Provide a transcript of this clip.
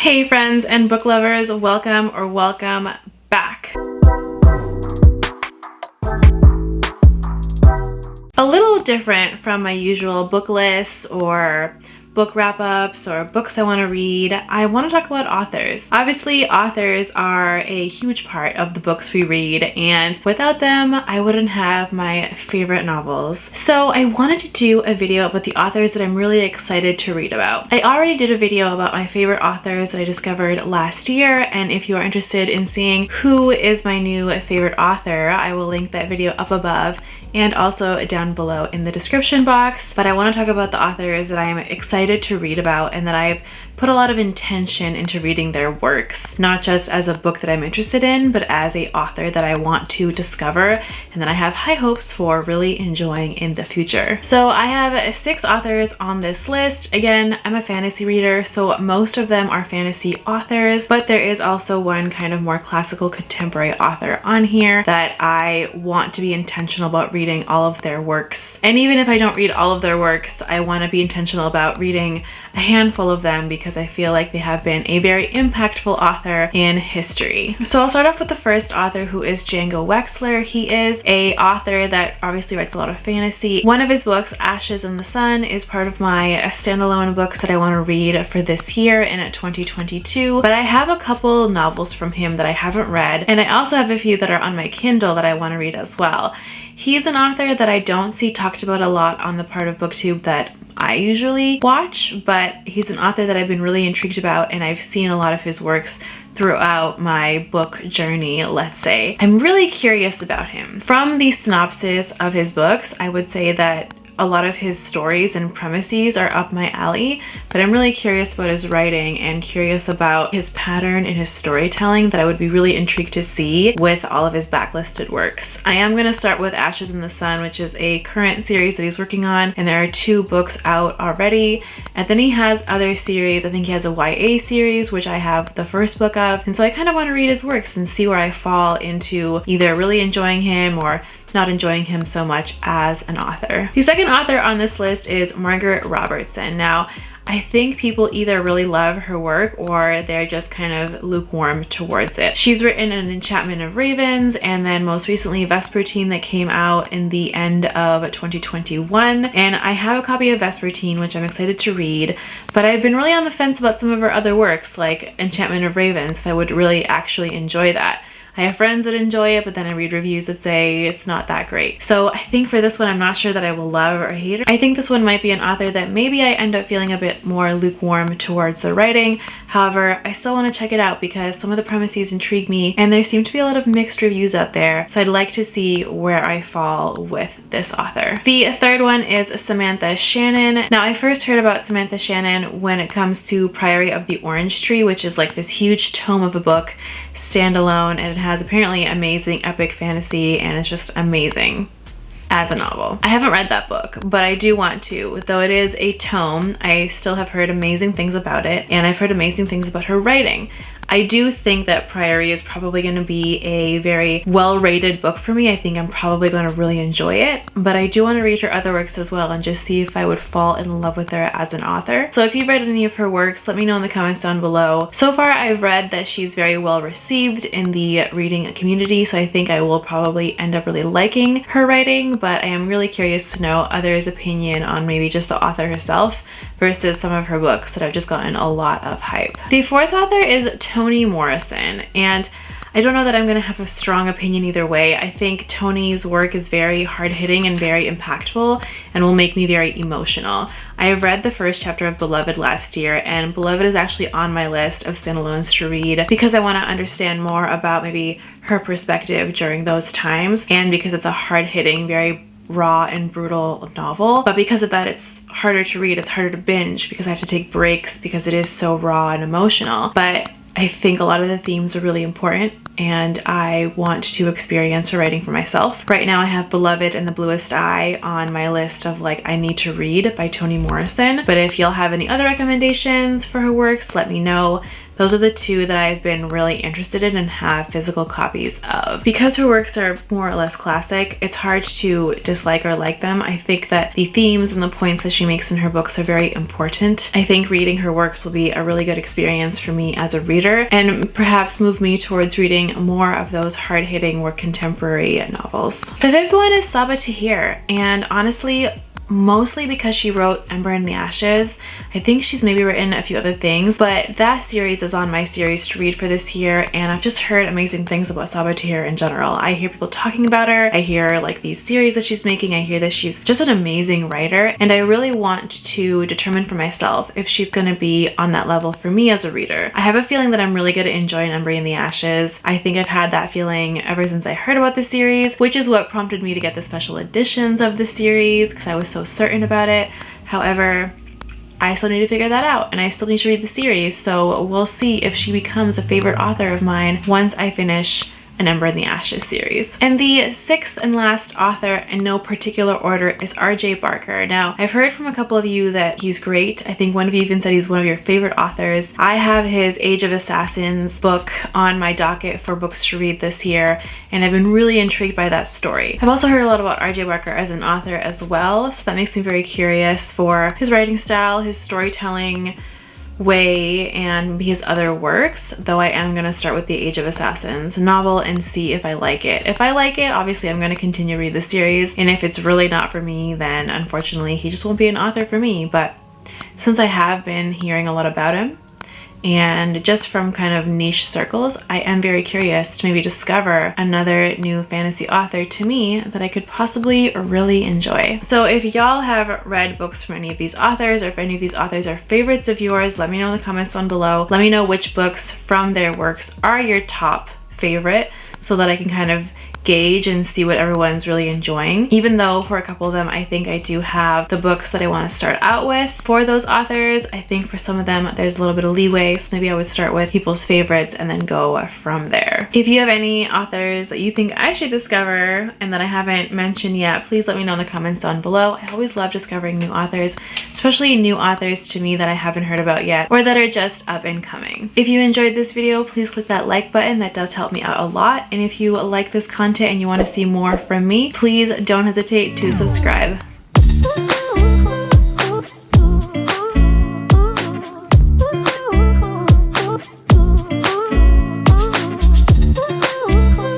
Hey friends and book lovers, welcome back. A little different from my usual book lists or book wrap-ups or books I want to read. I want to talk about authors. Obviously, authors are a huge part of the books we read, and without them, I wouldn't have my favorite novels. So I wanted to do a video about the authors that I'm really excited to read about. I already did a video about my favorite authors that I discovered last year, and if you are interested in seeing who is my new favorite author, I will link that video up above and also down below in the description box. But I want to talk about the authors that I am excited to read about and that I've put a lot of intention into reading their works, not just as a book that I'm interested in, but as a author that I want to discover and that I have high hopes for really enjoying in the future. So I have 6 authors on this list. Again, I'm a fantasy reader, so most of them are fantasy authors, but there is also one kind of more classical contemporary author on here that I want to be intentional about reading all of their works. And even if I don't read all of their works, I want to be intentional about reading a handful of them because I feel like they have been a very impactful author in history. So I'll start off with the first author, who is Django Wexler. He is a author that obviously writes a lot of fantasy. One of his books, Ashes in the Sun, is part of my standalone books that I want to read for this year in 2022. But I have a couple novels from him that I haven't read, and I also have a few that are on my Kindle that I want to read as well. He's an author that I don't see talked about a lot on the part of BookTube that I usually watch, but he's an author that I've been really intrigued about, and I've seen a lot of his works throughout my book journey, let's say. I'm really curious about him. From the synopsis of his books, I would say that a lot of his stories and premises are up my alley, but I'm really curious about his writing and curious about his pattern in his storytelling that I would be really intrigued to see with all of his backlisted works. I am going to start with Ashes in the Sun, which is a current series that he's working on, and there are 2 books out already. And then he has other series. I think he has a YA series, which I have the first book of, and so I kind of want to read his works and see where I fall into either really enjoying him or not enjoying him so much as an author. The second author on this list is Margaret Robertson. Now, I think people either really love her work or they're just kind of lukewarm towards it. She's written an Enchantment of Ravens, and then most recently Vespertine, that came out in the end of 2021. And I have a copy of Vespertine, which I'm excited to read, but I've been really on the fence about some of her other works, like Enchantment of Ravens, if I would really actually enjoy that. I have friends that enjoy it, but then I read reviews that say it's not that great. So I think for this one, I'm not sure that I will love or hate her. I think this one might be an author that maybe I end up feeling a bit more lukewarm towards the writing. However, I still want to check it out because some of the premises intrigue me, and there seem to be a lot of mixed reviews out there. So I'd like to see where I fall with this author. The third one is Samantha Shannon. Now, I first heard about Samantha Shannon when it comes to Priory of the Orange Tree, which is like this huge tome of a book, standalone, and it has apparently amazing epic fantasy, and it's just amazing as a novel. I haven't read that book, but I do want to. Though it is a tome, I still have heard amazing things about it, and I've heard amazing things about her writing. I do think that Priory is probably going to be a very well-rated book for me. I think I'm probably going to really enjoy it, but I do want to read her other works as well and just see if I would fall in love with her as an author. So if you've read any of her works, let me know in the comments down below. So far, I've read that she's very well received in the reading community, so I think I will probably end up really liking her writing, but I am really curious to know others' opinion on maybe just the author herself versus some of her books that have just gotten a lot of hype. The fourth author is Toni Morrison, and I don't know that I'm going to have a strong opinion either way. I think Toni's work is very hard-hitting and very impactful and will make me very emotional. I have read the first chapter of Beloved last year, and Beloved is actually on my list of standalones to read because I want to understand more about maybe her perspective during those times, and because it's a hard-hitting, very raw and brutal novel. But because of that, it's harder to read, it's harder to binge because I have to take breaks because it is so raw and emotional. But I think a lot of the themes are really important, and I want to experience her writing for myself. Right now I have Beloved and the Bluest Eye on my list of like I need to read by Toni Morrison, but if y'all have any other recommendations for her works, let me know. Those are the two that I've been really interested in and have physical copies of. Because her works are more or less classic, it's hard to dislike or like them. I think that the themes and the points that she makes in her books are very important. I think reading her works will be a really good experience for me as a reader and perhaps move me towards reading more of those hard-hitting, more contemporary novels. The fifth one is Sabaa Tahir, and honestly, mostly because she wrote Ember in the Ashes. I think she's maybe written a few other things, but that series is on my series to read for this year, and I've just heard amazing things about Sabaa Tahir in general. I hear people talking about her, I hear like these series that she's making, I hear that she's just an amazing writer, and I really want to determine for myself if she's gonna be on that level for me as a reader. I have a feeling that I'm really gonna enjoy Ember in the Ashes. I think I've had that feeling ever since I heard about the series, which is what prompted me to get the special editions of the series because I was so certain about it. However, I still need to figure that out and I still need to read the series, so we'll see if she becomes a favorite author of mine once I finish an Ember in the Ashes series. And the sixth and last author in no particular order is R.J. Barker. Now, I've heard from a couple of you that he's great. I think one of you even said he's one of your favorite authors. I have his Age of Assassins book on my docket for books to read this year, and I've been really intrigued by that story. I've also heard a lot about R.J. Barker as an author as well, so that makes me very curious for his writing style, his storytelling way, and his other works, though I am going to start with the Age of Assassins novel and see if I like it. If I like it, obviously I'm going to continue to read the series, and if it's really not for me, then unfortunately he just won't be an author for me. But since I have been hearing a lot about him, and just from kind of niche circles, I am very curious to maybe discover another new fantasy author to me that I could possibly really enjoy. So if y'all have read books from any of these authors, or if any of these authors are favorites of yours, let me know in the comments down below. Let me know which books from their works are your top favorite so that I can kind of gauge and see what everyone's really enjoying. Even though for a couple of them I think I do have the books that I want to start out with for those authors, I think for some of them there's a little bit of leeway, so maybe I would start with people's favorites and then go from there. If you have any authors that you think I should discover and that I haven't mentioned yet, please let me know in the comments down below. I always love discovering new authors, especially new authors to me that I haven't heard about yet or that are just up and coming. If you enjoyed this video, please click that like button. That does help me out a lot. And if you like this content and you want to see more from me, please don't hesitate to subscribe.